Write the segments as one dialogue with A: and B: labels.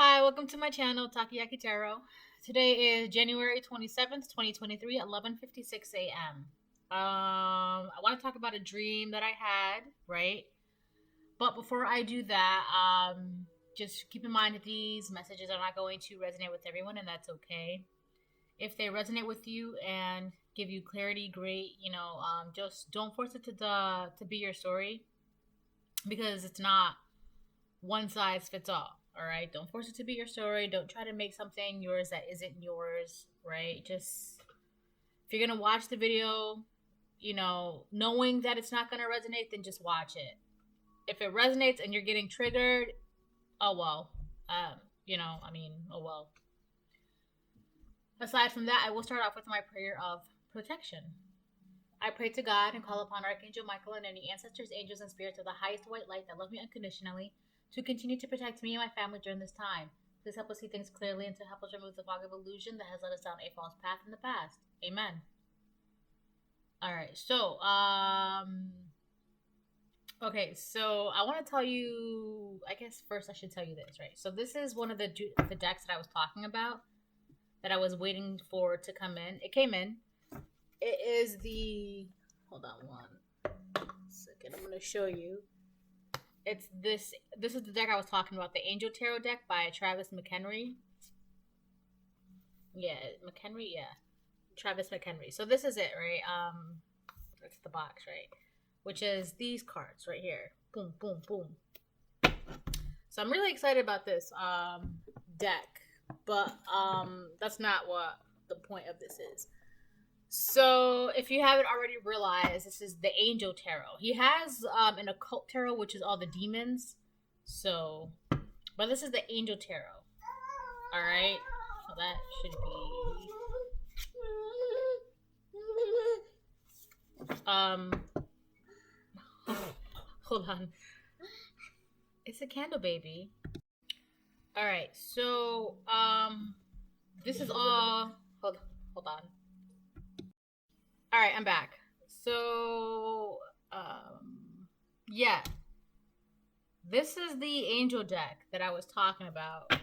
A: Hi, welcome to my channel, Takayaki Tarot. Today is January 27th, 2023, 11:56 a.m. I want to talk about a dream that I had, right? But before I do that, just keep in mind that these messages are not going to resonate with everyone, and that's okay. If they resonate with you and give you clarity, great. Just don't force it to be your story because it's not one size fits all right, don't force it to be your story. Don't try to make something yours that isn't yours, right? Just if you're gonna watch the video, knowing that it's not gonna resonate, then just watch it. If it resonates and you're getting triggered, oh well. Oh well. Aside from that, I will start off with my prayer of protection. I pray to God and call upon Archangel Michael and any ancestors, angels, and spirits of the highest white light that love me unconditionally to continue to protect me and my family during this time. Please help us see things clearly and to help us remove the fog of illusion that has led us down a false path in the past. Amen. Alright, so, okay, so I want to tell you, I guess first I should tell you this, right? So this is one of the decks that I was talking about that I was waiting for to come in. It came in. It is the, hold on one second, I'm going to show you. It's this is the deck I was talking about, the Angel Tarot deck by Travis McHenry. Yeah, Travis McHenry. So this is it, right? It's the box, right? Which is these cards right here. Boom, boom, boom. So I'm really excited about this deck, but that's not what the point of this is. So, if you haven't already realized, this is the Angel Tarot. He has an Occult Tarot, which is all the demons. So, but this is the Angel Tarot. Alright? So that should be... hold on. It's a candle baby. Alright, so, this is all... Hold on. Alright, I'm back. So, yeah. This is the Angel deck that I was talking about.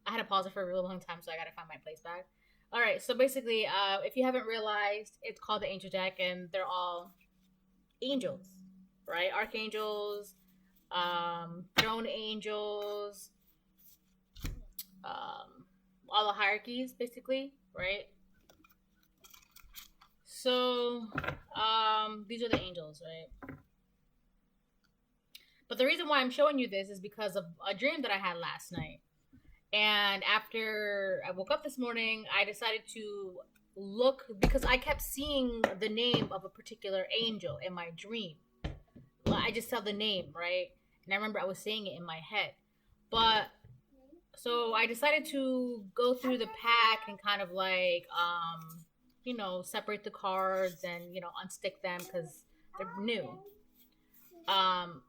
A: I had to pause it for a really long time, so I gotta find my place back. Alright, so basically, if you haven't realized, it's called the Angel deck, and they're all angels, right? Archangels, throne angels, all the hierarchies, basically, right? So, these are the angels, right? But the reason why I'm showing you this is because of a dream that I had last night. And after I woke up this morning, I decided to look because I kept seeing the name of a particular angel in my dream. I just saw the name, right? And I remember I was saying it in my head. But, so I decided to go through the pack and kind of like, separate the cards and, unstick them because they're new. And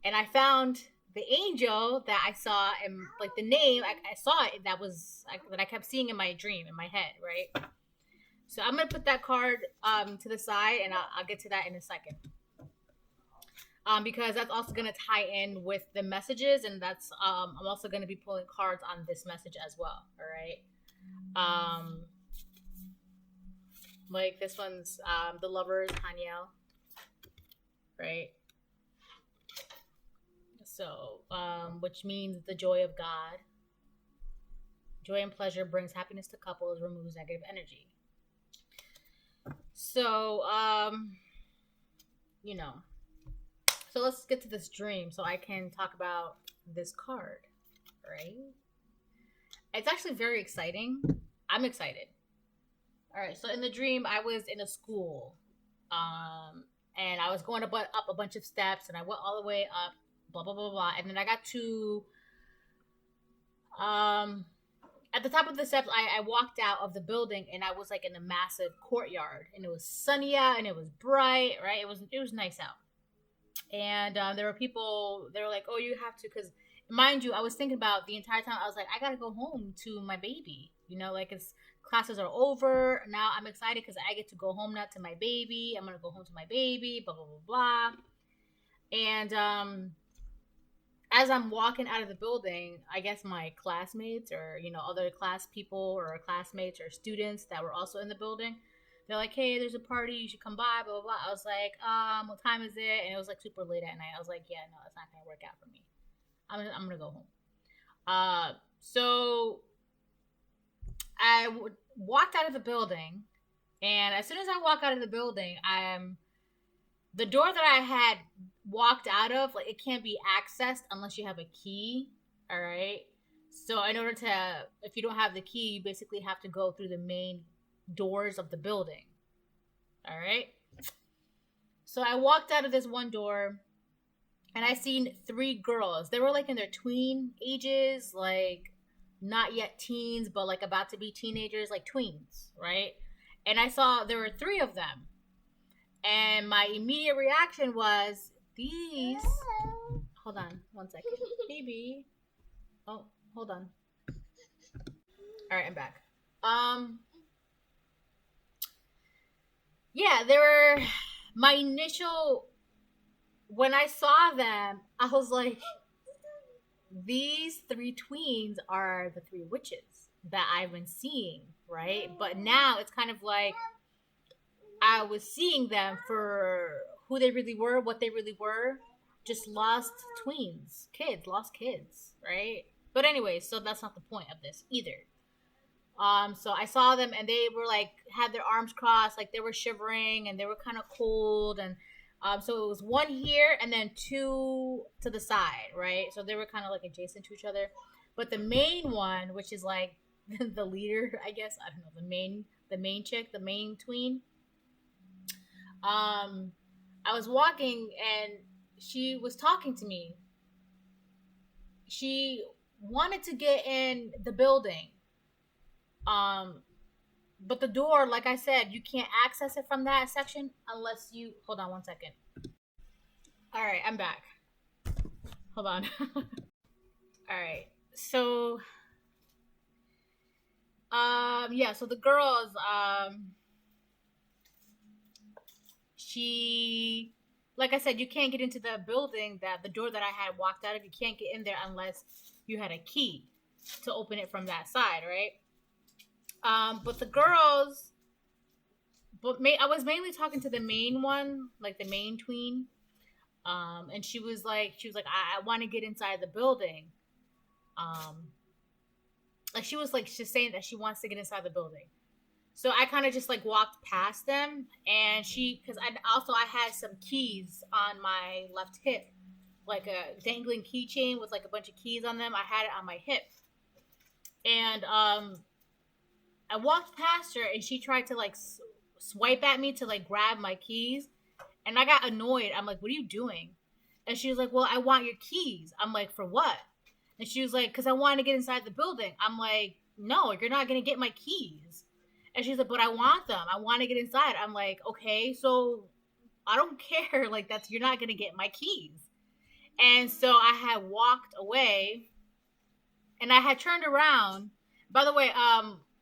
A: I found the angel that I saw and like the name, I saw it that I kept seeing in my dream, in my head, right? So I'm going to put that card to the side and I'll get to that in a second. Because that's also going to tie in with the messages and that's, I'm also going to be pulling cards on this message as well, all right? Like this one's the Lovers, Haniel, right? So, which means the joy of God. Joy and pleasure brings happiness to couples, removes negative energy. So, so let's get to this dream so I can talk about this card, right? It's actually very exciting. I'm excited. All right, so in the dream, I was in a school, and I was going up a bunch of steps, and I went all the way up, blah, blah, blah, blah, and then I got to, at the top of the steps, I walked out of the building, and I was, like, in a massive courtyard, and it was sunny out, and it was bright, right? It was nice out, and there were people, they were like, oh, you have to, because, mind you, I was thinking about the entire time, I was like, I gotta go home to my baby, like, it's, classes are over. Now I'm excited because I get to go home now to my baby. I'm going to go home to my baby, blah, blah, blah, blah. And as I'm walking out of the building, I guess my classmates or, other class people or classmates or students that were also in the building, they're like, hey, there's a party, you should come by, blah, blah, blah. I was like, what time is it? And it was like super late at night. I was like, yeah, no, it's not going to work out for me. I'm going to go home. So I walked out of the building, and as soon as I walk out of the building, the door that I had walked out of, like, it can't be accessed unless you have a key. All right. So in order to, if you don't have the key, you basically have to go through the main doors of the building. All right. So I walked out of this one door, and I seen 3 girls. They were like in their tween ages, like not yet teens, but like about to be teenagers, like tweens, right? And I saw there were 3 of them. And my immediate reaction was, these. Hold on one second. Baby. Oh, hold on. All right, I'm back. Yeah, they were my initial. When I saw them, I was like, these 3 tweens are the 3 witches that I've been seeing, right? But now it's kind of like I was seeing them for who they really were, what they really were. Just lost tweens, lost kids, right? But anyway, so that's not the point of this either. So I saw them, and they were like, had their arms crossed, like they were shivering, and they were kind of cold, and so it was 1 here and then 2 to the side, right? So they were kind of like adjacent to each other. But the main one, which is like the leader, I guess, I don't know, the main chick, the main tween. I was walking, and she was talking to me. She wanted to get in the building. But the door, like I said, you can't access it from that section unless you... Hold on one second. All right, I'm back. Hold on. All right. So, yeah, so the girls, she... Like I said, you can't get into the building, the door that I had walked out of. You can't get in there unless you had a key to open it from that side, right? But the girls, I was mainly talking to the main one, like the main tween. And she was like, I want to get inside the building. Like she was like, she's saying that she wants to get inside the building. So I kind of just like walked past them, and because I had some keys on my left hip, like a dangling keychain with like a bunch of keys on them. I had it on my hip, and I walked past her, and she tried to like swipe at me to like grab my keys, and I got annoyed. I'm like, "What are you doing?" And she was like, "Well, I want your keys." I'm like, "For what?" And she was like, "Because I want to get inside the building." I'm like, "No, you're not gonna get my keys." And she's like, "But I want them. I want to get inside." I'm like, "Okay, so I don't care. Like you're not gonna get my keys." And so I had walked away, and I had turned around. By the way,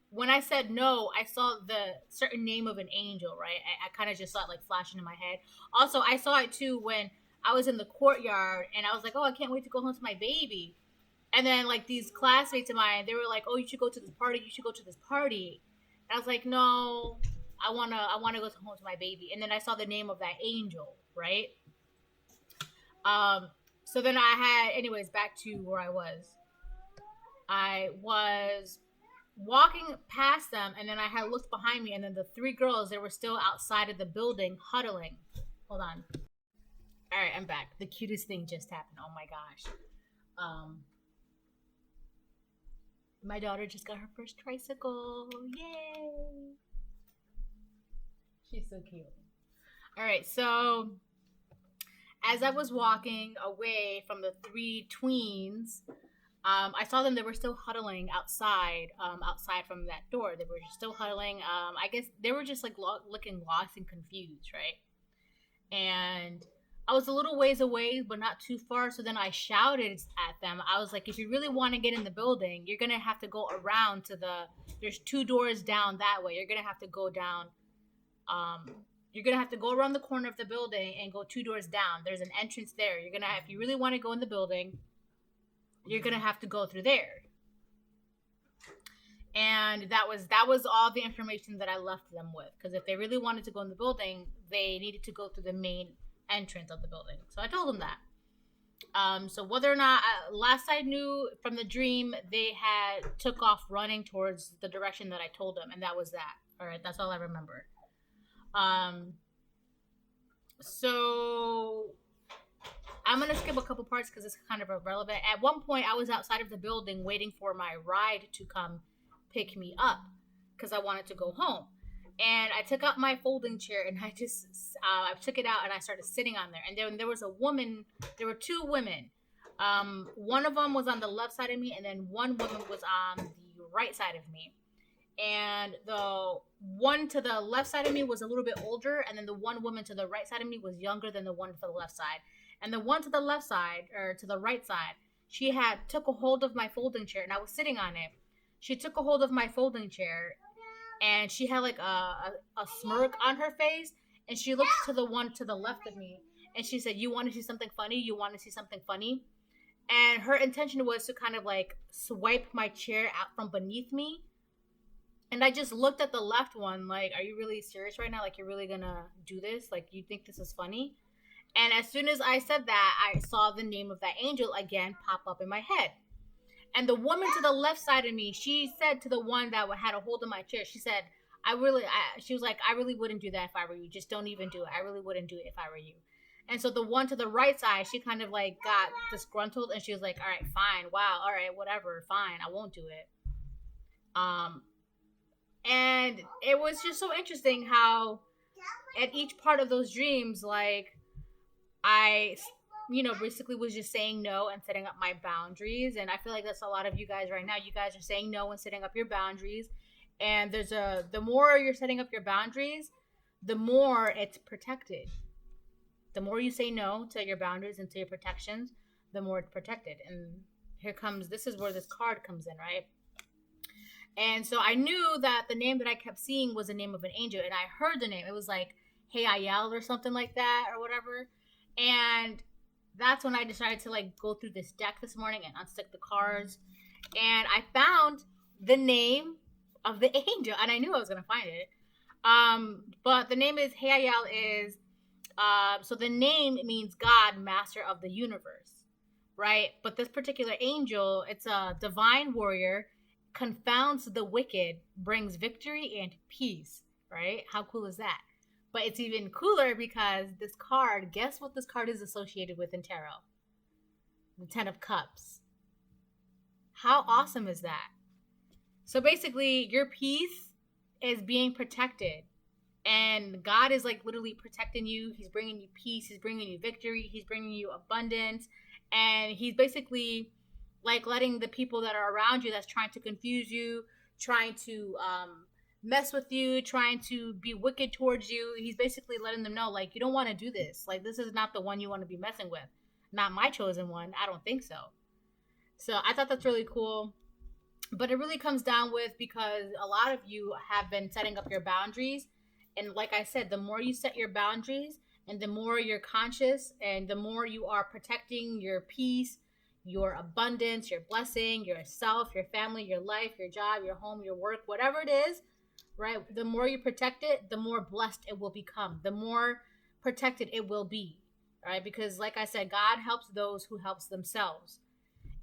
A: when I said no, I saw the certain name of an angel, right? I kind of just saw it like flashing in my head. Also, I saw it too when I was in the courtyard, and I was like, "Oh, I can't wait to go home to my baby." And then like these classmates of mine, they were like, "Oh, you should go to this party. You should go to this party." And I was like, "No, I wanna go home to my baby." And then I saw the name of that angel, right? So then anyways, back to where I was. I was walking past them, and then I had looked behind me, and then the 3 girls, they were still outside of the building huddling. Hold on. All right, I'm back. The cutest thing just happened. Oh my gosh. My daughter just got her first tricycle. Yay! She's so cute. All right, so as I was walking away from the 3 tweens, I saw them. They were still huddling outside from that door. They were still huddling. I guess they were just like looking lost and confused, right? And I was a little ways away, but not too far. So then I shouted at them. I was like, "If you really want to get in the building, you're going to have to go around there's 2 doors down that way. You're going to have to go down. You're going to have to go around the corner of the building and go 2 doors down. There's an entrance there. If you really want to go in the building, you're gonna have to go through there. And that was all the information that I left them with. Because if they really wanted to go in the building, they needed to go through the main entrance of the building. So I told them that. So whether or not, last I knew from the dream, they had took off running towards the direction that I told them, and that was that. All right, that's all I remember. Um, so I'm gonna skip a couple parts because it's kind of irrelevant. At one point, I was outside of the building waiting for my ride to come pick me up because I wanted to go home. And I took out my folding chair and I took it out and I started sitting on there. And then there was a woman. There were two women. One of them was on the left side of me, and then one woman was on the right side of me. And the one to the left side of me was a little bit older, and then the one woman to the right side of me was younger than the one to the left side. And the one to the left side, or to the right side, she had took a hold of my folding chair, and I was sitting on it. She took a hold of my folding chair, and she had like a smirk on her face, and she looked to the one to the left of me, and she said, "You want to see something funny? You want to see something funny?" And her intention was to kind of like swipe my chair out from beneath me. And I just looked at the left one like, "Are you really serious right now? Like, you're really gonna do this? Like, you think this is funny?" And as soon as I said that, I saw the name of that angel again pop up in my head. And the woman to the left side of me, she said to the one that had a hold of my chair, she said, she was like, "I really wouldn't do that if I were you. Just don't even do it. I really wouldn't do it if I were you." And so the one to the right side, she kind of like got disgruntled, and she was like, "All right, fine. Wow. All right, whatever. Fine. I won't do it." And it was just so interesting how at each part of those dreams, like, I, basically was just saying no and setting up my boundaries. And I feel like that's a lot of you guys right now. You guys are saying no and setting up your boundaries. And the more you're setting up your boundaries, the more it's protected. The more you say no to your boundaries and to your protections, the more it's protected. And this is where this card comes in, right? And so I knew that the name that I kept seeing was the name of an angel. And I heard the name. It was like, "Hey, Ayel," or something like that, or whatever. And that's when I decided to like go through this deck this morning and unstick the cards. And I found the name of the angel. And I knew I was going to find it. But the name is, Hey Ayel is, so the name means God, master of the universe, right? But this particular angel, it's a divine warrior, confounds the wicked, brings victory and peace, right? How cool is that? But it's even cooler because this card, guess what this card is associated with in tarot? The 10 of Cups. How awesome is that? So basically, your peace is being protected. And God is like literally protecting you. He's bringing you peace. He's bringing you victory. He's bringing you abundance. And he's basically like letting the people that are around you that's trying to confuse you, trying to mess with you, trying to be wicked towards you. He's basically letting them know, like, you don't want to do this. Like, this is not the one you want to be messing with. Not my chosen one. I don't think so. So I thought that's really cool. But it really comes down with, because a lot of you have been setting up your boundaries. And like I said, the more you set your boundaries and the more you're conscious and the more you are protecting your peace, your abundance, your blessing, yourself, your family, your life, your job, your home, your work, whatever it is, right? The more you protect it, the more blessed it will become. The more protected it will be, right? Because like I said, God helps those who helps themselves.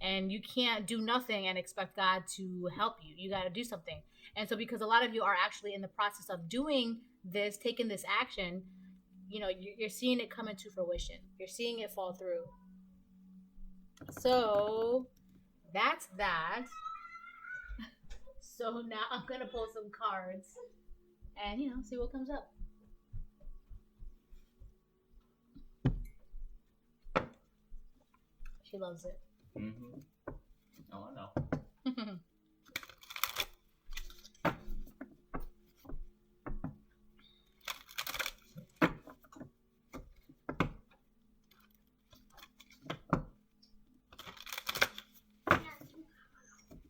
A: And you can't do nothing and expect God to help you. You got to do something. And so because a lot of you are actually in the process of doing this, taking this action, you're seeing it come into fruition. You're seeing it fall through. So that's that. So now I'm going to pull some cards and, see what comes up. She loves it.
B: Mm-hmm. Oh, I know.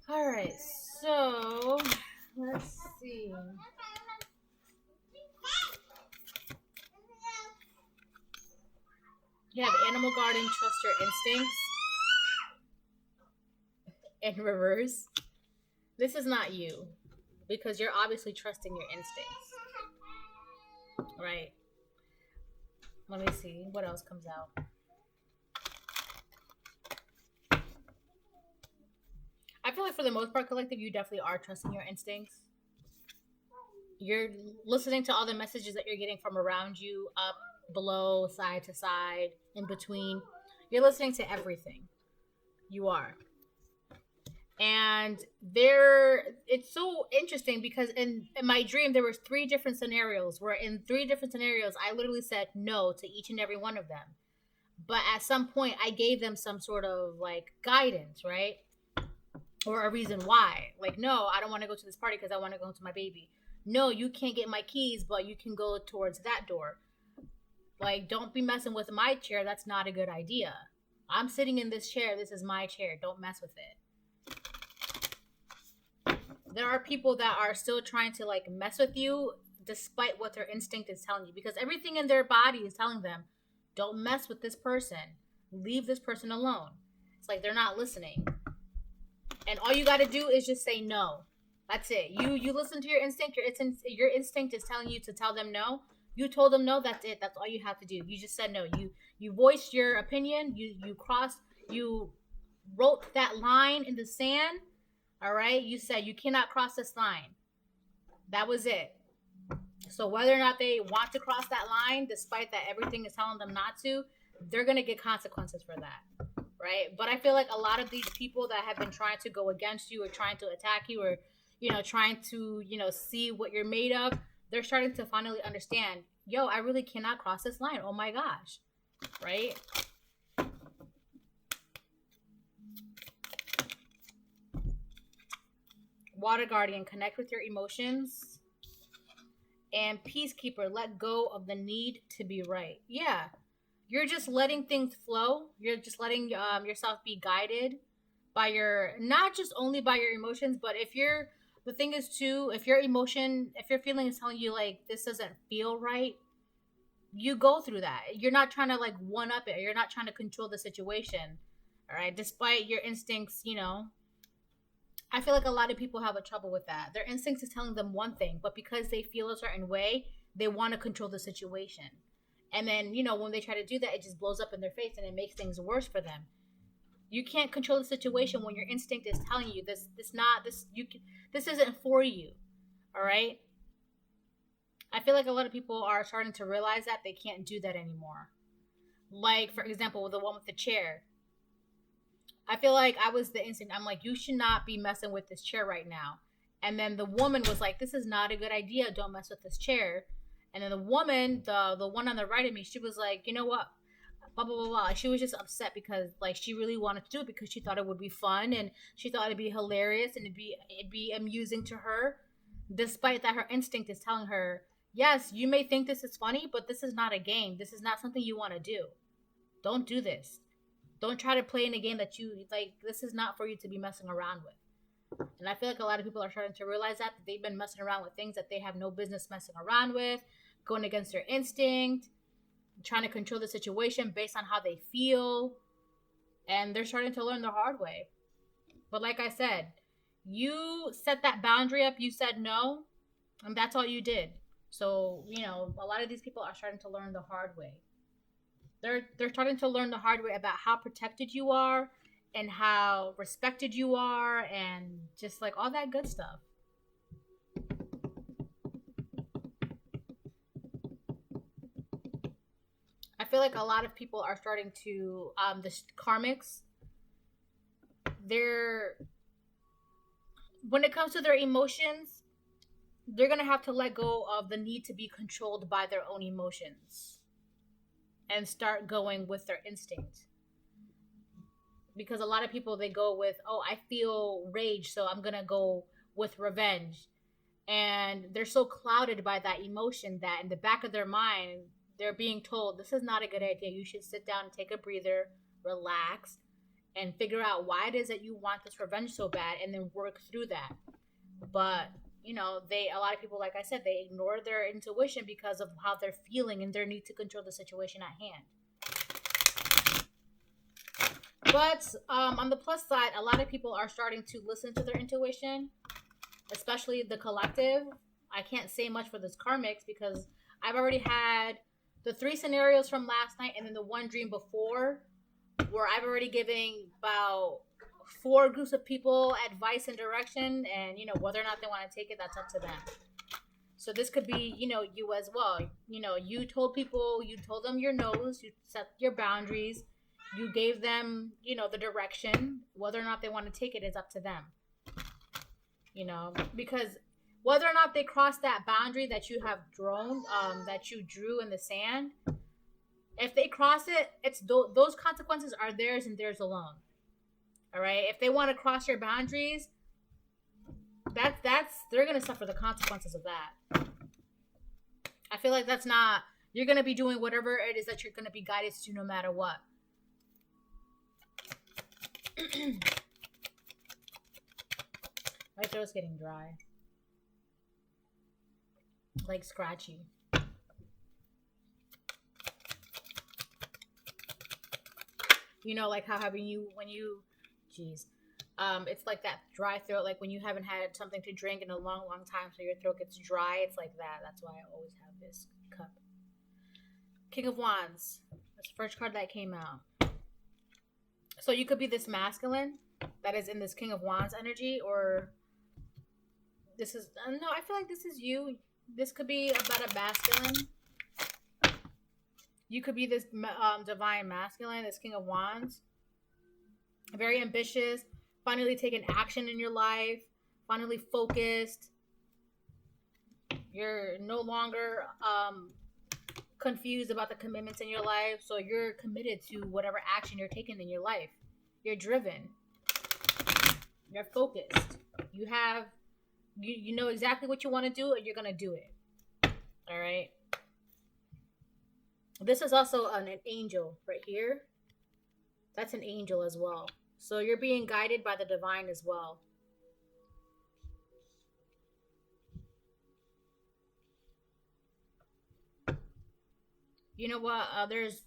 A: All right, so let's see. You have animal guarding, trust your instincts. in reverse. This is not you, because you're obviously trusting your instincts, right? Let me see what else comes out. I feel like for the most part, collective, you definitely are trusting your instincts. You're listening to all the messages that you're getting from around you, up, below, side to side, in between. You're listening to everything. You are. And it's so interesting because in my dream there was 3 different scenarios where in 3 different scenarios I literally said no to each and every one of them. But at some point I gave them some sort of like guidance, right? Or a reason why. Like, no, I don't want to go to this party because I want to go to my baby. No, you can't get my keys, but you can go towards that door. Like, don't be messing with my chair. That's not a good idea. I'm sitting in this chair. This is my chair. Don't mess with it. There are people that are still trying to like mess with you despite what their instinct is telling you, because everything in their body is telling them, don't mess with this person. Leave this person alone. It's like they're not listening. And all you got to do is just say no. That's it. You listen to your instinct. Your instinct is telling you to tell them no. You told them no. That's it. That's all you have to do. You just said no. You voiced your opinion. You wrote that line in the sand. All right. You said you cannot cross this line. That was it. So whether or not they want to cross that line, despite that everything is telling them not to, they're gonna get consequences for that. Right? But I feel like a lot of these people that have been trying to go against you or trying to attack you or, trying to, see what you're made of, they're starting to finally understand, yo, I really cannot cross this line. Oh my gosh. Right? Water Guardian, connect with your emotions. And Peacekeeper, let go of the need to be right. Yeah. You're just letting things flow. You're just letting yourself be guided by not just only by your emotions, but the thing is too, if your feeling is telling you like this doesn't feel right, you go through that. You're not trying to like one up it. You're not trying to control the situation. All right. Despite your instincts, I feel like a lot of people have a trouble with that. Their instincts is telling them one thing, but because they feel a certain way, they want to control the situation. And then, when they try to do that, it just blows up in their face and it makes things worse for them. You can't control the situation when your instinct is telling you this isn't for you. All right? I feel like a lot of people are starting to realize that they can't do that anymore. Like, for example, the one with the chair. I feel like I was the instinct. I'm like, you should not be messing with this chair right now. And then the woman was like, this is not a good idea. Don't mess with this chair. And then the woman, the one on the right of me, she was like, you know what? Blah, blah, blah, blah. She was just upset because like she really wanted to do it because she thought it would be fun and she thought it'd be hilarious and it'd be amusing to her, despite that her instinct is telling her, yes, you may think this is funny, but this is not a game. This is not something you want to do. Don't do this. Don't try to play in a game that you like. This is not for you to be messing around with. And I feel like a lot of people are starting to realize that they've been messing around with things that they have no business messing around with, going against their instinct, trying to control the situation based on how they feel. And they're starting to learn the hard way. But like I said, you set that boundary up, you said no, and that's all you did. So, a lot of these people are starting to learn the hard way. They're starting to learn the hard way about how protected you are and how respected you are and just like all that good stuff. I feel like a lot of people are starting to the karmics, when it comes to their emotions, they're going to have to let go of the need to be controlled by their own emotions and start going with their instinct. Because a lot of people, they go with, oh, I feel rage, so I'm going to go with revenge. And they're so clouded by that emotion that in the back of their mind, they're being told, this is not a good idea. You should sit down and take a breather, relax, and figure out why it is that you want this revenge so bad and then work through that. But a lot of people, like I said, they ignore their intuition because of how they're feeling and their need to control the situation at hand. But on the plus side, a lot of people are starting to listen to their intuition, especially the collective. I can't say much for this karmics because I've already had the 3 scenarios from last night and then the one dream before, where I've already given about 4 groups of people advice and direction, and whether or not they want to take it, that's up to them. So this could be, you as well. You told them your nose, you set your boundaries, you gave them, the direction. Whether or not they want to take it is up to them. Because whether or not they cross that boundary that you have drawn, that you drew in the sand, if they cross it, it's those consequences are theirs and theirs alone. All right. If they want to cross your boundaries, they're gonna suffer the consequences of that. I feel like that's not. You're gonna be doing whatever it is that you're gonna be guided to, no matter what. My throat's getting dry, like scratchy. Like how jeez. It's like that dry throat, like when you haven't had something to drink in a long, long time, so your throat gets dry. It's like that. That's why I always have this cup. King of Wands. That's the first card that came out. So you could be this masculine that is in this King of Wands energy, or this is no. I feel like this is you. This could be about a masculine. You could be this divine masculine, this King of Wands. Very ambitious. Finally taking action in your life, finally focused. You're no longer confused about the commitments in your life, so you're committed to whatever action you're taking in your life. You're driven. You're focused. You know exactly what you want to do, and you're gonna do it. All right. This is also an angel right here. That's an angel as well. So you're being guided by the divine as well. You know what? There's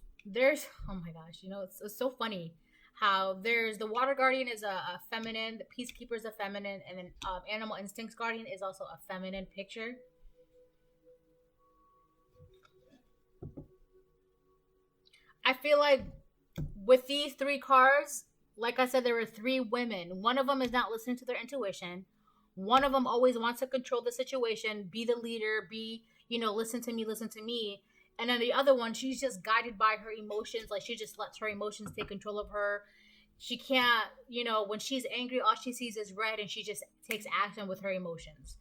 A: oh my gosh, it's so funny how there's the water guardian is a feminine, the peacekeeper is a feminine, and then animal instincts guardian is also a feminine picture. I feel like with these 3 cards, like I said, there were 3 women. One of them is not listening to their intuition. One of them always wants to control the situation, be the leader, listen to me. And then the other one, she's just guided by her emotions. Like, she just lets her emotions take control of her. She can't, when she's angry, all she sees is red, and she just takes action with her emotions.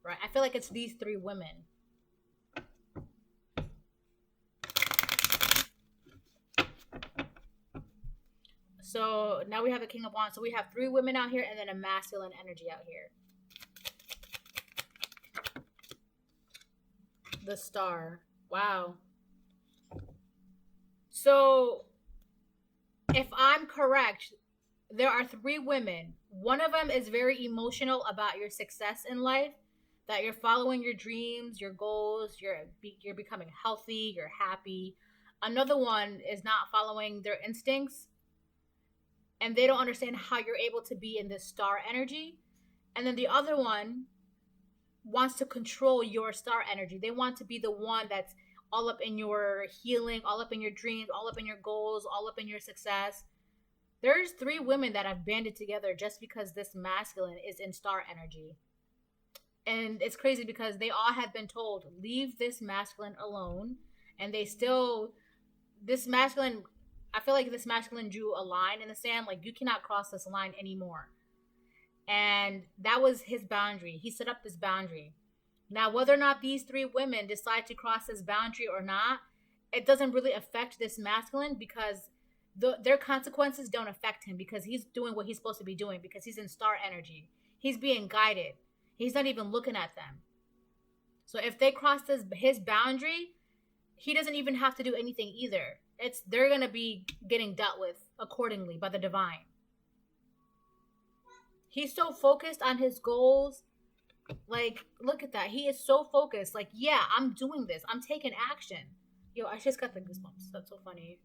A: Right? I feel like it's these 3 women. So now we have the King of Wands. So we have 3 women out here and then a masculine energy out here. The Star. Wow. So if I'm correct, there are 3 women. One of them is very emotional about your success in life, that you're following your dreams, your goals, you're becoming healthy, you're happy. Another one is not following their instincts, and they don't understand how you're able to be in this star energy. And then the other one wants to control your star energy. They want to be the one that's all up in your healing, all up in your dreams, all up in your goals, all up in your success. There's 3 women that have banded together just because this masculine is in star energy. And it's crazy because they all have been told, leave this masculine alone. And they still, I feel like this masculine drew a line in the sand. Like, you cannot cross this line anymore. And that was his boundary. He set up this boundary. Now, whether or not these 3 women decide to cross this boundary or not, it doesn't really affect this masculine, because their consequences don't affect him, because he's doing what he's supposed to be doing, because he's in star energy. He's being guided. He's not even looking at them. So if they cross his boundary, he doesn't even have to do anything either. They're going to be getting dealt with accordingly by the divine. He's so focused on his goals. Like, look at that. He is so focused. Like, yeah, I'm doing this. I'm taking action. Yo, I just got the goosebumps. That's so funny.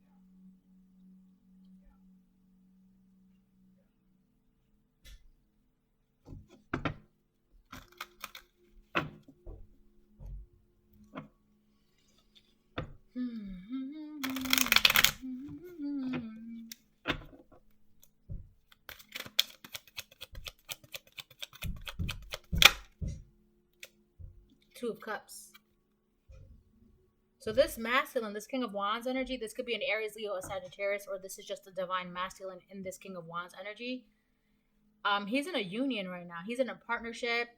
A: Two of Cups. So this masculine, this King of Wands energy, this could be an Aries, Leo, or Sagittarius, or this is just a divine masculine in this King of Wands energy. He's in a union right now. He's in a partnership.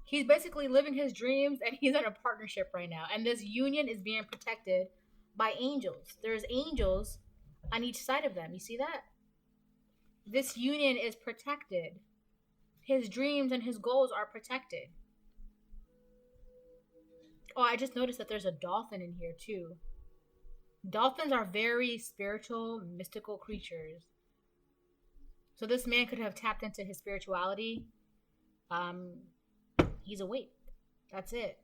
A: He's basically living his dreams, and he's in a partnership right now. And this union is being protected by angels. There's angels on each side of them. You see that? This union is protected. His dreams and his goals are protected. Oh, I just noticed that there's a dolphin in here too. Dolphins are very spiritual, mystical creatures. So this man could have tapped into his spirituality. He's awake. That's it.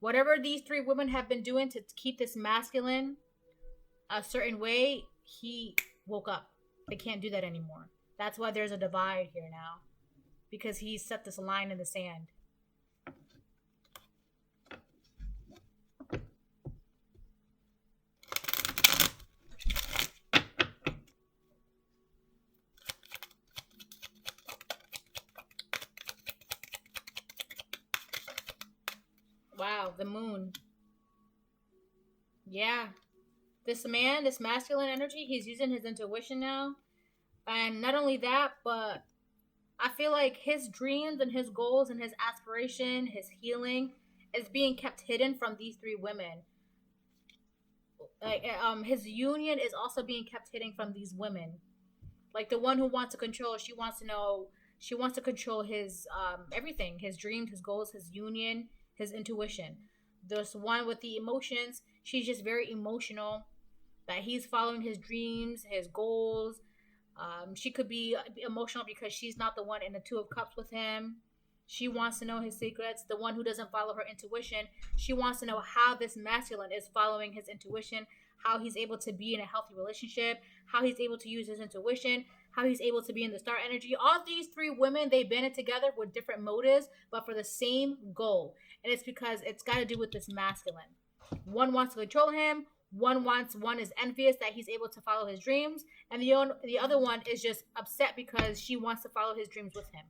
A: Whatever these three women have been doing to keep this masculine a certain way, he woke up. They can't do that anymore. That's why there's a divide here now. Because he set this line in the sand. Wow, the moon. Yeah. This man, this masculine energy, he's using his intuition now. And not only that, but I feel like his dreams and his goals and his aspiration, his healing is being kept hidden from these three women. Like his union is also being kept hidden from these women. Like the one who wants to control, she wants to control his everything, his dreams, his goals, his union, his intuition. There's one with the emotions. She's just very emotional. That he's following his dreams, his goals. She could be emotional because she's not the one in the Two of Cups with him. She wants to know his secrets. The one who doesn't follow her intuition, she wants to know how this masculine is following his intuition, how he's able to be in a healthy relationship, how he's able to use his intuition, how he's able to be in the star energy. All these three women, they've been together with different motives, but for the same goal. And it's because it's got to do with this masculine. One wants to control him. One is envious that he's able to follow his dreams. And the other one is just upset because she wants to follow his dreams with him.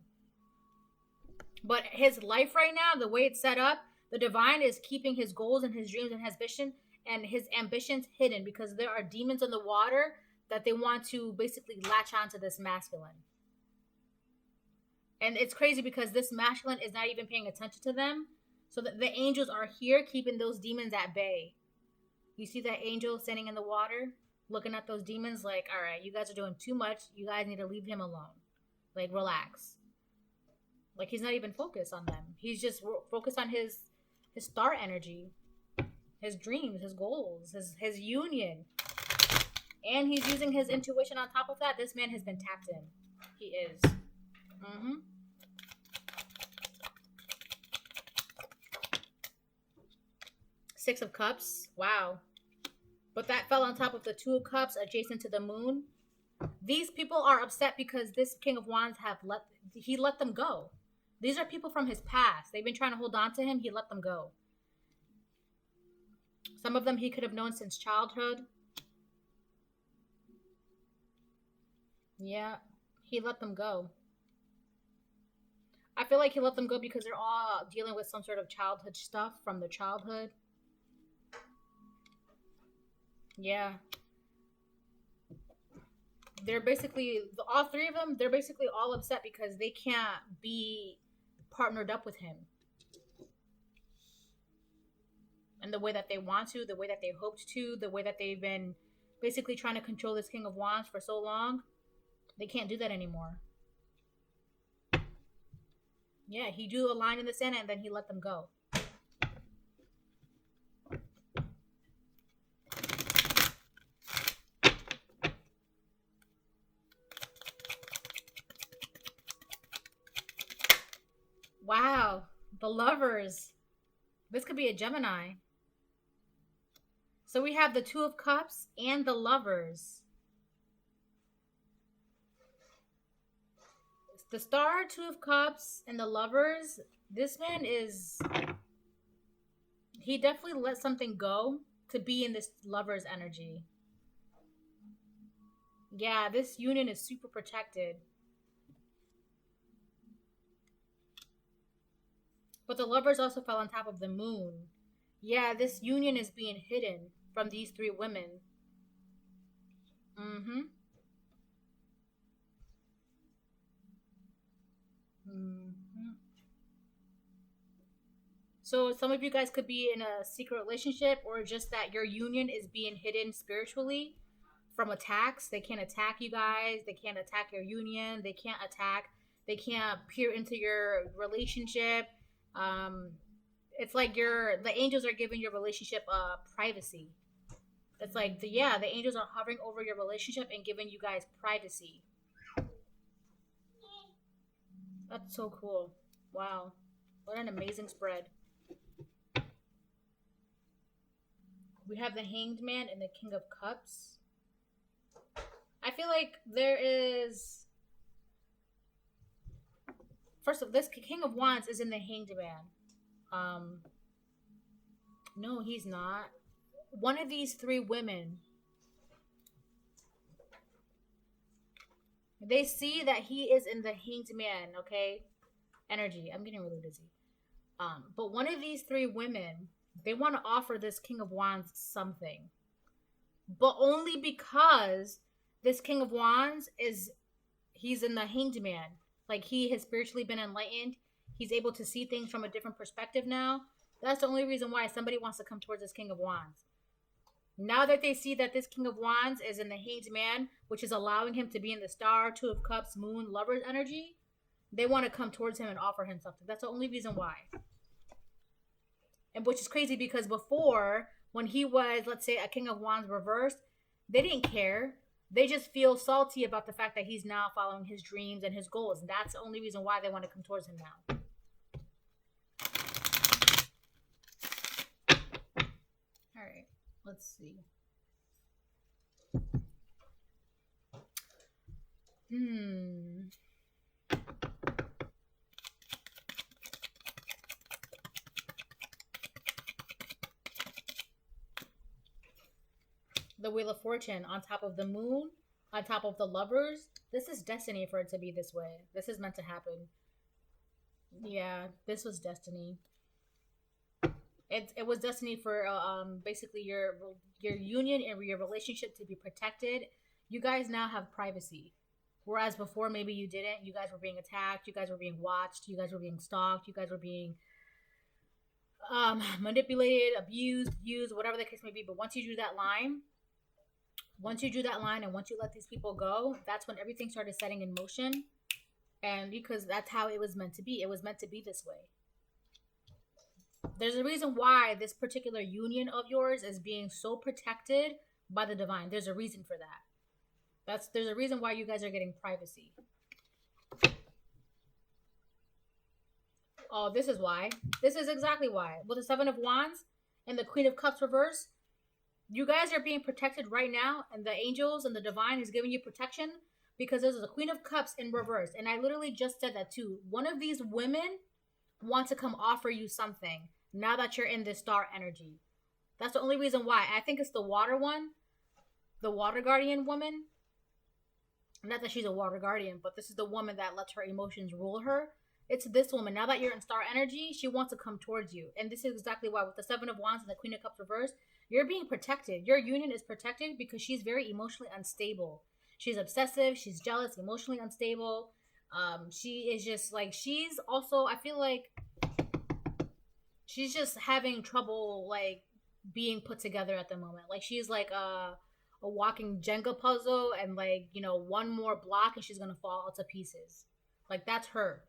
A: But his life right now, the way it's set up, the divine is keeping his goals and his dreams and his vision and his ambitions hidden because there are demons in the water that they want to basically latch onto this masculine. And it's crazy because this masculine is not even paying attention to them. So that the angels are here keeping those demons at bay. You see that angel standing in the water looking at those demons like, all right, you guys are doing too much. You guys need to leave him alone. Like, relax. Like, he's not even focused on them. He's just focused on his star energy, his dreams, his goals, his union. And he's using his intuition on top of that. This man has been tapped in. He is. Mm-hmm. Six of Cups. Wow. But that fell on top of the Two of Cups adjacent to the moon. These people are upset because this King of Wands he let them go. These are people from his past. They've been trying to hold on to him. He let them go. Some of them he could have known since childhood. Yeah, he let them go. I feel like he let them go because they're all dealing with some sort of childhood stuff from their childhood. Yeah. They're basically, all three of them, they're basically all upset because they can't be partnered up with him. And the way that they want to, the way that they hoped to, the way that they've been basically trying to control this King of Wands for so long, they can't do that anymore. Yeah, he drew a line in the sand and then he let them go. Wow, the Lovers. This could be a Gemini. So we have the Two of Cups and the Lovers. The Star, Two of Cups, and the Lovers. This man is... He definitely let something go to be in this Lovers energy. Yeah, this union is super protected. But the lovers also fell on top of the moon. Yeah, this union is being hidden from these three women. Mm-hmm. Mm-hmm. So some of you guys could be in a secret relationship, or just that your union is being hidden spiritually from attacks. They can't attack you guys. They can't attack your union. They can't attack. They can't peer into your relationship. Um, it's like the angels are giving your relationship privacy. It's like the angels are hovering over your relationship and giving you guys privacy. That's so cool. Wow, what an amazing spread. We have the Hanged Man and the King of Cups. I feel like there is, first of this King of Wands is in the Hanged Man. Um, no, he's not. One of these three women, they see that he is in the Hanged Man. Okay, energy. I'm getting really dizzy. But one of these three women, they want to offer this King of Wands something, but only because this King of Wands he's in the Hanged Man. Like, he has spiritually been enlightened. He's able to see things from a different perspective now. That's the only reason why somebody wants to come towards this King of Wands. Now that they see that this King of Wands is in the Hanged Man, which is allowing him to be in the Star, Two of Cups, Moon, Lover's energy, they want to come towards him and offer him something. That's the only reason why. And which is crazy, because before, when he was, let's say, a King of Wands reversed, they didn't care. They just feel salty about the fact that he's now following his dreams and his goals. And that's the only reason why they want to come towards him now. All right, let's see. The Wheel of Fortune on top of the moon, on top of the lovers. This is destiny for it to be this way. This is meant to happen. Yeah, this was destiny. It was destiny for basically your union and your relationship to be protected. You guys now have privacy, whereas before maybe you didn't. You guys were being attacked. You guys were being watched. You guys were being stalked. You guys were being manipulated, abused, used, whatever the case may be. But once you drew that line, and once you let these people go, that's when everything started setting in motion. And because that's how it was meant to be. It was meant to be this way. There's a reason why this particular union of yours is being so protected by the divine. There's a reason for that. There's a reason why you guys are getting privacy. Oh, this is why. This is exactly why. With the Seven of Wands and the Queen of Cups reverse, you guys are being protected right now, and the angels and the divine is giving you protection because there's the Queen of Cups in reverse. And I literally just said that too. One of these women wants to come offer you something now that you're in this star energy. That's the only reason why. I think it's the water one, the water guardian woman. Not that she's a water guardian, but this is the woman that lets her emotions rule her. It's this woman. Now that you're in star energy, she wants to come towards you. And this is exactly why with the Seven of Wands and the Queen of Cups reversed, you're being protected. Your union is protected because she's very emotionally unstable. She's obsessive. She's jealous, emotionally unstable. She is just like, she's also, I feel like she's just having trouble like being put together at the moment. Like, she's like a walking Jenga puzzle, and like, one more block and she's gonna fall to pieces. Like, that's her.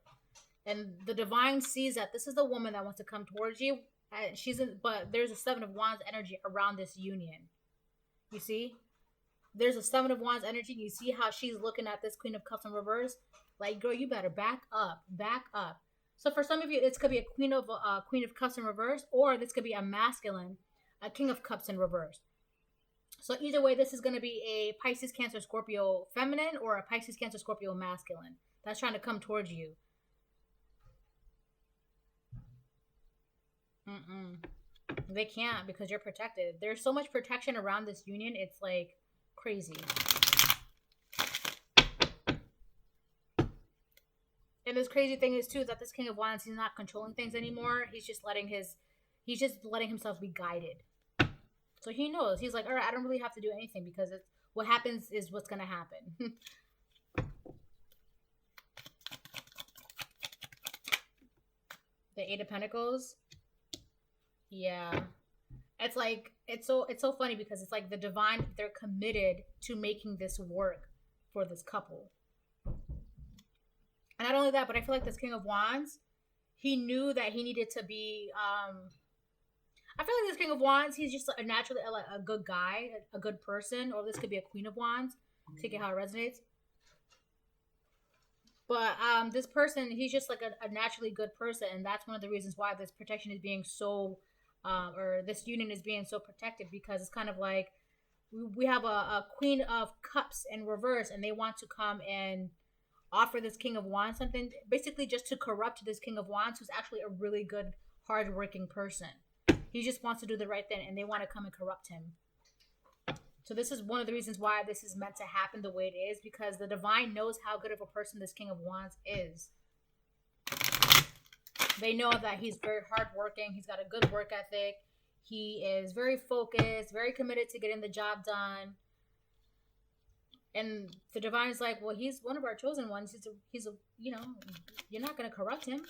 A: And the divine sees that this is the woman that wants to come towards you. And but there's a Seven of Wands energy around this union. You see? There's a Seven of Wands energy. You see how she's looking at this Queen of Cups in reverse? Like, girl, you better back up. Back up. So for some of you, this could be a Queen of Cups in reverse, or this could be a masculine, a King of Cups in reverse. So either way, this is going to be a Pisces, Cancer, Scorpio feminine, or a Pisces, Cancer, Scorpio masculine that's trying to come towards you. They can't, because you're protected. There's so much protection around this union. It's like crazy. And this crazy thing is too that this King of Wands, he's not controlling things anymore. He's just letting himself be guided. So he knows. He's like, all right, I don't really have to do anything because what happens is what's gonna happen. The Eight of Pentacles. Yeah. It's so funny because it's like the divine, they're committed to making this work for this couple. And not only that, but I feel like this King of Wands, he knew that he needed to be I feel like this King of Wands, he's just naturally a good guy, a good person, or this could be a Queen of Wands. Take it how it resonates. But this person, he's just like a naturally good person, and that's one of the reasons why this protection is being so, or this union is being so protected, because it's kind of like we have a Queen of Cups in reverse, and they want to come and offer this King of Wands something, basically just to corrupt this King of Wands, who's actually a really good, hardworking person. He just wants to do the right thing, and they want to come and corrupt him. So this is one of the reasons why this is meant to happen the way it is, because the divine knows how good of a person this King of Wands is. They know that he's very hardworking. He's got a good work ethic. He is very focused, very committed to getting the job done. And the divine is like, well, he's one of our chosen ones. He's a you're not going to corrupt him.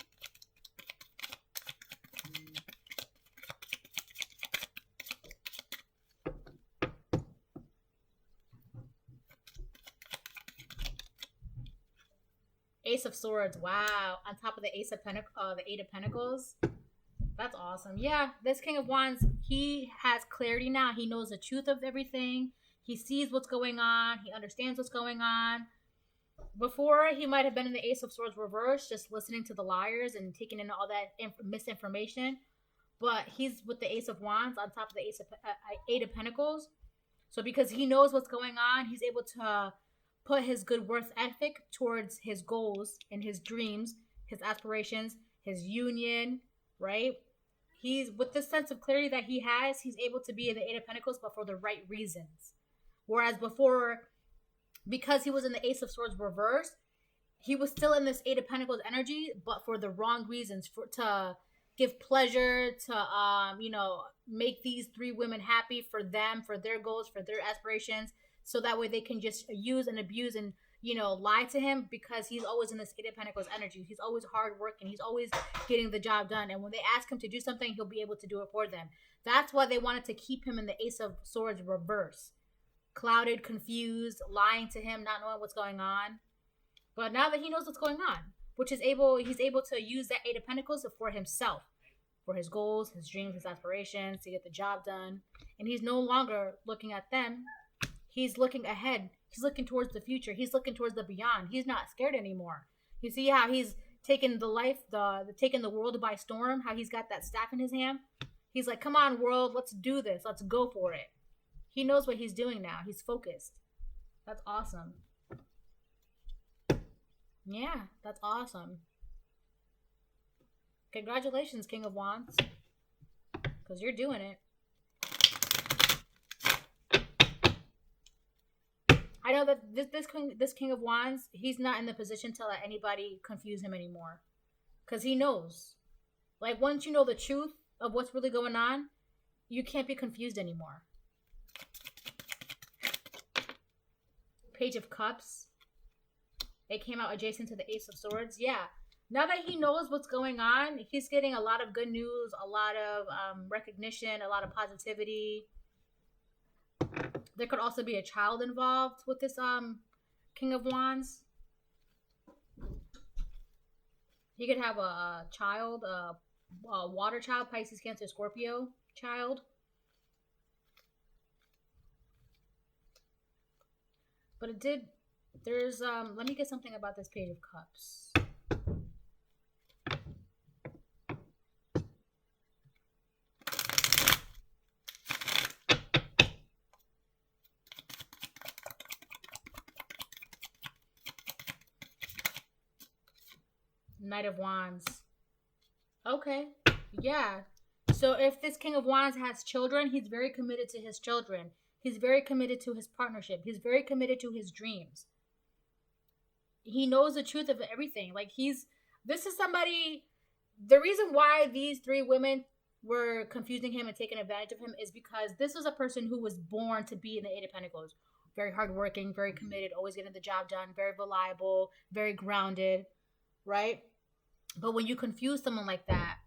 A: Ace of Swords. Wow. On top of the Eight of Pentacles. That's awesome. Yeah, this King of Wands, he has clarity now. He knows the truth of everything. He sees what's going on. He understands what's going on. Before, he might have been in the Ace of Swords reverse, just listening to the liars and taking in all that misinformation. But he's with the Ace of Wands on top of the Eight of Pentacles. So because he knows what's going on, he's able to put his good work ethic towards his goals and his dreams, his aspirations, his union, right? He's, with this sense of clarity that he has, he's able to be in the Eight of Pentacles, but for the right reasons. Whereas before, because he was in the Ace of Swords reverse, he was still in this Eight of Pentacles energy, but for the wrong reasons, to give pleasure, to make these three women happy, for them, for their goals, for their aspirations, so that way they can just use and abuse and lie to him, because he's always in this Eight of Pentacles energy. He's always hardworking. He's always getting the job done. And when they ask him to do something, he'll be able to do it for them. That's why they wanted to keep him in the Ace of Swords reverse. Clouded, confused, lying to him, not knowing what's going on. But now that he knows what's going on, he's able to use that Eight of Pentacles for himself, for his goals, his dreams, his aspirations, to get the job done. And he's no longer looking at them. He's looking ahead. He's looking towards the future. He's looking towards the beyond. He's not scared anymore. You see how he's taken taken the world by storm, how he's got that staff in his hand? He's like, come on, world, let's do this. Let's go for it. He knows what he's doing now. He's focused. That's awesome. Yeah, that's awesome. Congratulations, King of Wands. Because you're doing it. I know that this King of Wands, he's not in the position to let anybody confuse him anymore. Because he knows. Like, once you know the truth of what's really going on, you can't be confused anymore. Page of Cups. It came out adjacent to the Ace of Swords. Yeah. Now that he knows what's going on, he's getting a lot of good news, a lot of recognition, a lot of positivity. There could also be a child involved with this King of Wands. He could have a child, a water child, Pisces, Cancer, Scorpio child. But there's let me get something about this Page of Cups. Knight of Wands. Okay. Yeah. So if this King of Wands has children, he's very committed to his children. He's very committed to his partnership. He's very committed to his dreams. He knows the truth of everything. Like, he's This is somebody. The reason why these three women were confusing him and taking advantage of him is because this was a person who was born to be in the Eight of Pentacles. Very hardworking, very committed, always getting the job done, very reliable, very grounded, right? But when you confuse someone like that,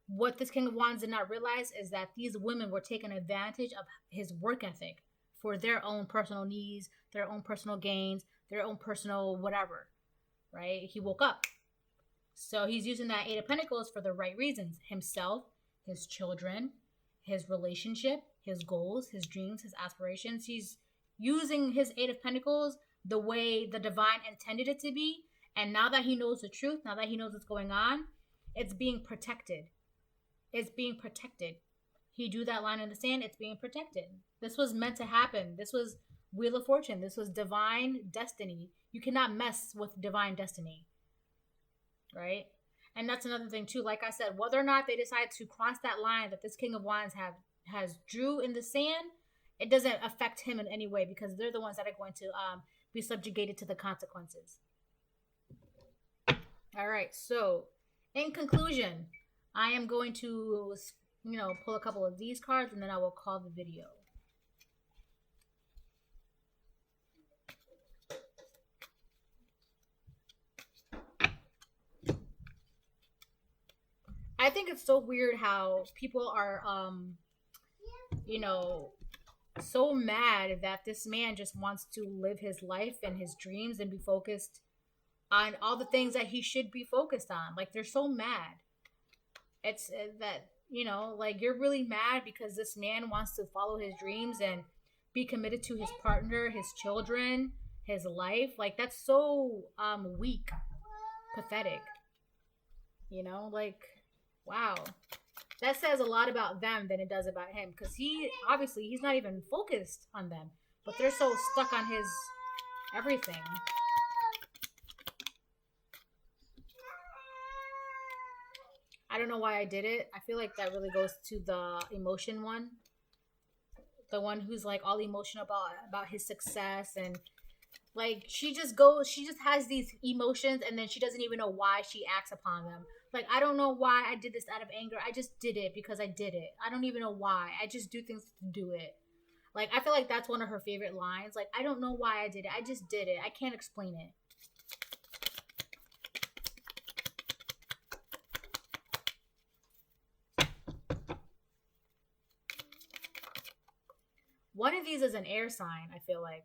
A: what this King of Wands did not realize is that these women were taking advantage of his work ethic for their own personal needs, their own personal gains, their own personal whatever, right? He woke up. So he's using that Eight of Pentacles for the right reasons. Himself, his children, his relationship, his goals, his dreams, his aspirations. He's using his Eight of Pentacles the way the divine intended it to be. And now that he knows the truth, now that he knows what's going on, it's being protected. It's being protected. He drew that line in the sand. It's being protected. This was meant to happen. This was Wheel of Fortune. This was divine destiny. You cannot mess with divine destiny. Right? And that's another thing too. Like I said, whether or not they decide to cross that line that this King of Wands has drew in the sand, it doesn't affect him in any way because they're the ones that are going to be subjugated to the consequences. All right. So, in conclusion, I am going to, pull a couple of these cards and then I will call the video. I think it's so weird how people are, so mad that this man just wants to live his life and his dreams and be focused on all the things that he should be focused on. Like, they're so mad. It's that, you're really mad because this man wants to follow his dreams and be committed to his partner, his children, his life. Like, that's so weak, pathetic. Wow. That says a lot about them than it does about him. Because he's not even focused on them. But they're so stuck on his everything. I don't know why I did it. I feel like that really goes to the emotion one. The one who's like all emotional about his success and like she just has these emotions and then she doesn't even know why she acts upon them. Like, I don't know why I did this out of anger. I just did it because I did it. I don't even know why. I just do things to do it. Like, I feel like that's one of her favorite lines. Like, I don't know why I did it. I just did it. I can't explain it. One of these is an air sign, I feel like.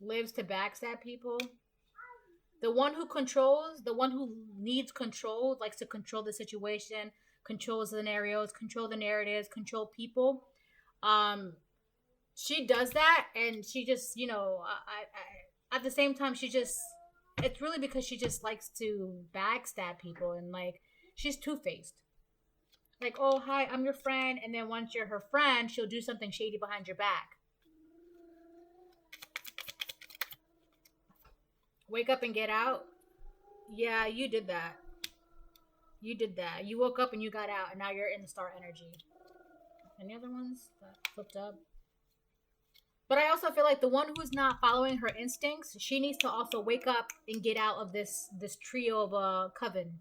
A: Lives to backstab people. The one who controls, the one who needs control, likes to control the situation, control scenarios, control the narratives, control people. She does that, and she just, at the same time, it's really because she just likes to backstab people, and like, she's two-faced. Like, oh, hi, I'm your friend, and then once you're her friend, she'll do something shady behind your back. Wake up and get out? Yeah, you did that. You did that. You woke up and you got out, and now you're in the star energy. Any other ones that flipped up? But I also feel like the one who's not following her instincts, she needs to also wake up and get out of this trio of a coven.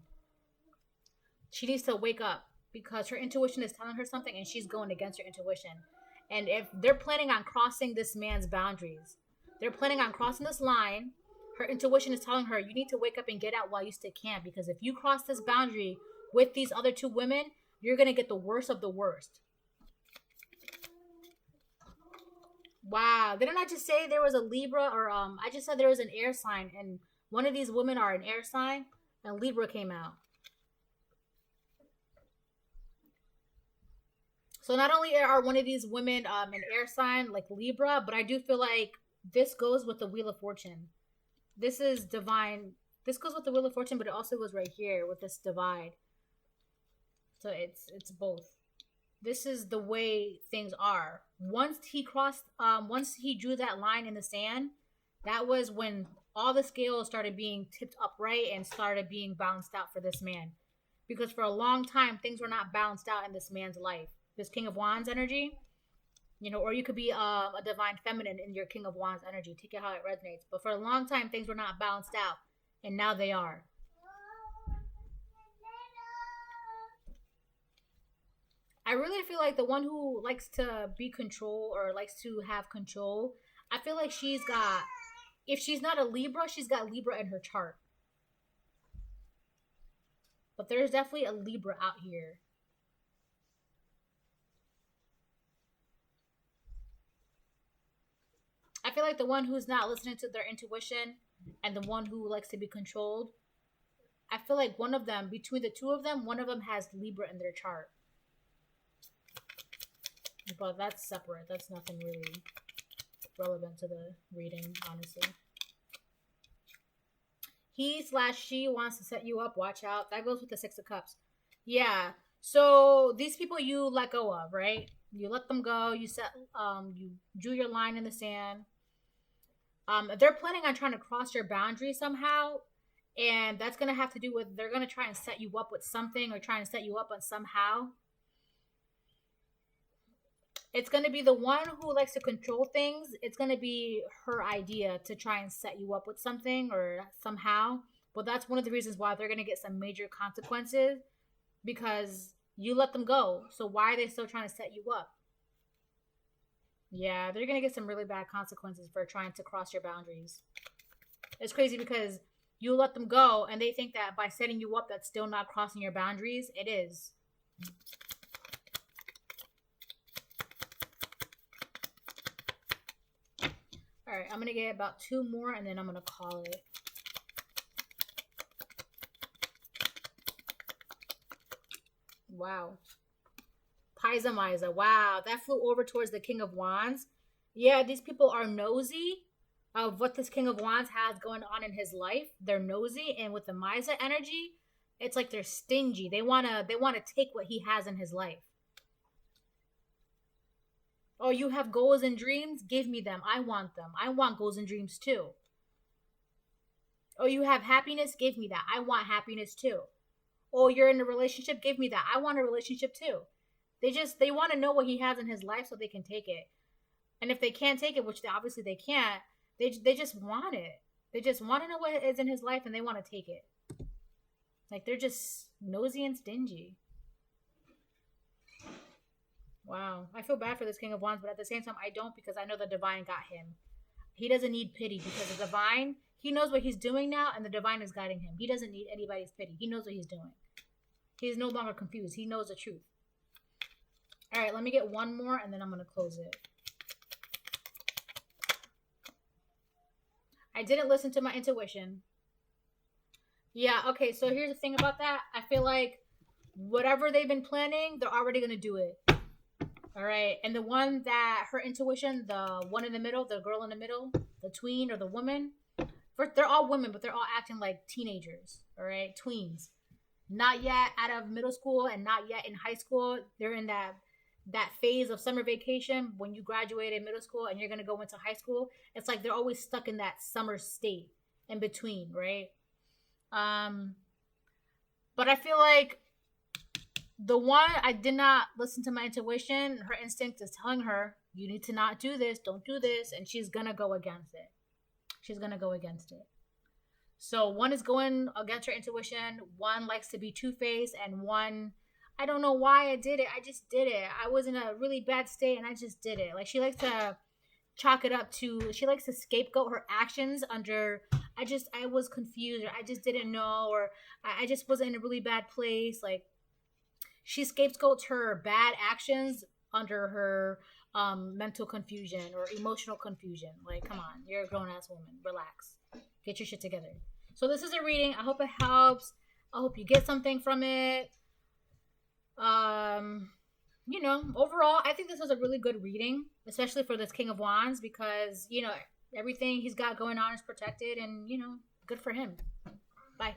A: She needs to wake up because her intuition is telling her something and she's going against her intuition. And if they're planning on crossing this man's boundaries, they're planning on crossing this line, her intuition is telling her, you need to wake up and get out while you still can. Because if you cross this boundary with these other two women, you're going to get the worst of the worst. Wow. Didn't I just say there was a Libra or I just said there was an air sign and one of these women are an air sign and Libra came out. So not only are one of these women an air sign like Libra, but I do feel like this goes with the Wheel of Fortune. This is divine. This goes with the Wheel of Fortune, but it also goes right here with this divide. So it's both. This is the way things are. Once he drew that line in the sand, that was when all the scales started being tipped upright and started being balanced out for this man. Because for a long time, things were not balanced out in this man's life. This King of Wands energy, Or you could be a divine feminine in your King of Wands energy. Take it how it resonates. But for a long time, things were not balanced out, and now they are. I really feel like the one who likes to be control or likes to have control, I feel like she's got, if she's not a Libra, she's got Libra in her chart. But there's definitely a Libra out here. I feel like the one who's not listening to their intuition and the one who likes to be controlled, I feel like one of them, between the two of them, one of them has Libra in their chart. But that's separate. That's nothing really relevant to the reading, honestly. He/she wants to set you up. Watch out. That goes with the Six of Cups. Yeah. So these people you let go of, right? You let them go. You drew your line in the sand. They're planning on trying to cross your boundary somehow, and that's gonna have to do with they're gonna try and set you up with something or trying to set you up on somehow. It's going to be the one who likes to control things. It's going to be her idea to try and set you up with something or somehow. But that's one of the reasons why they're going to get some major consequences because you let them go. So why are they still trying to set you up? Yeah, they're going to get some really bad consequences for trying to cross your boundaries. It's crazy because you let them go and they think that by setting you up, that's still not crossing your boundaries. It is. All right, I'm going to get about 2 more and then I'm going to call it. Wow. Pisa Misa. Wow, that flew over towards the King of Wands. Yeah, these people are nosy of what this King of Wands has going on in his life. They're nosy, and with the Misa energy, it's like they're stingy. They wanna take what he has in his life. Oh, you have goals and dreams? Give me them. I want them. I want goals and dreams too. Oh, you have happiness? Give me that. I want happiness too. Oh, you're in a relationship? Give me that. I want a relationship too. They want to know what he has in his life so they can take it. And if they can't take it, which obviously they can't, they just want it. They just want to know what is in his life and they want to take it. Like they're just nosy and stingy. Wow. I feel bad for this King of Wands, but at the same time, I don't because I know the divine got him. He doesn't need pity because the divine, he knows what he's doing now and the divine is guiding him. He doesn't need anybody's pity. He knows what he's doing. He's no longer confused. He knows the truth. All right, let me get one more and then I'm going to close it. I didn't listen to my intuition. Yeah, okay, so here's the thing about that. I feel like whatever they've been planning, they're already going to do it. All right, and the one that her intuition, the one in the middle, the girl in the middle, the tween or the woman, they're all women, but they're all acting like teenagers, all right, tweens. Not yet out of middle school and not yet in high school. They're in that phase of summer vacation when you graduated middle school and you're going to go into high school. It's like they're always stuck in that summer state in between, right? But I feel like the one, I did not listen to my intuition. Her instinct is telling her, you need to not do this, don't do this, and she's going to go against it. She's going to go against it. So one is going against her intuition, one likes to be two-faced, and one, I don't know why I did it. I just did it. I was in a really bad state and I just did it. Like she likes to chalk it up to, she likes to scapegoat her actions under, I was confused or I just didn't know or I just wasn't in a really bad place. Like she scapegoats her bad actions under her mental confusion or emotional confusion. Like, come on, you're a grown-ass woman. Relax. Get your shit together. So this is a reading. I hope it helps. I hope you get something from it. Overall, I think this was a really good reading, especially for this King of Wands because, everything he's got going on is protected and, good for him. Bye.